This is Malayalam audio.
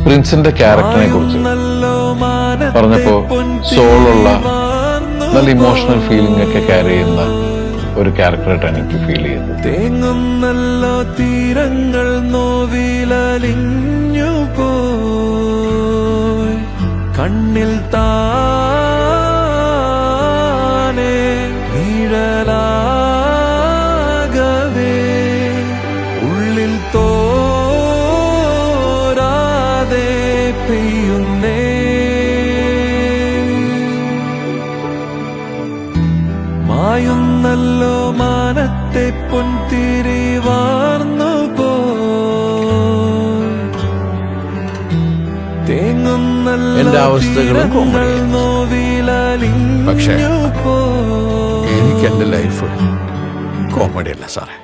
പ്രിൻസിന്റെ ക്യാരക്ടറിനെ കുറിച്ച് പറഞ്ഞപ്പോ സോളുള്ള നല്ല ഇമോഷണൽ ഫീലിംഗ് ഒക്കെ ക്യാരി ചെയ്യുന്ന ഒരു ക്യാരക്ടറായിട്ടാണ് എനിക്ക് ഫീൽ ചെയ്തത്. തേങ്ങുന്നല്ലോ തീരങ്ങൾ നോവിലലിഞ്ഞു പോയി കണ്ണിൽ താനെ വീഴലാകവേ ഉള്ളിൽ തോരാതെ പെയ്യുന്നേ മായുന്നല്ലോ മാനത്തെ പൊൻതിരി വാർന്നു എന്റെ അവസ്ഥകളും പക്ഷേ എനിക്ക് എന്റെ ലൈഫ് കോമഡി അല്ല സാറേ.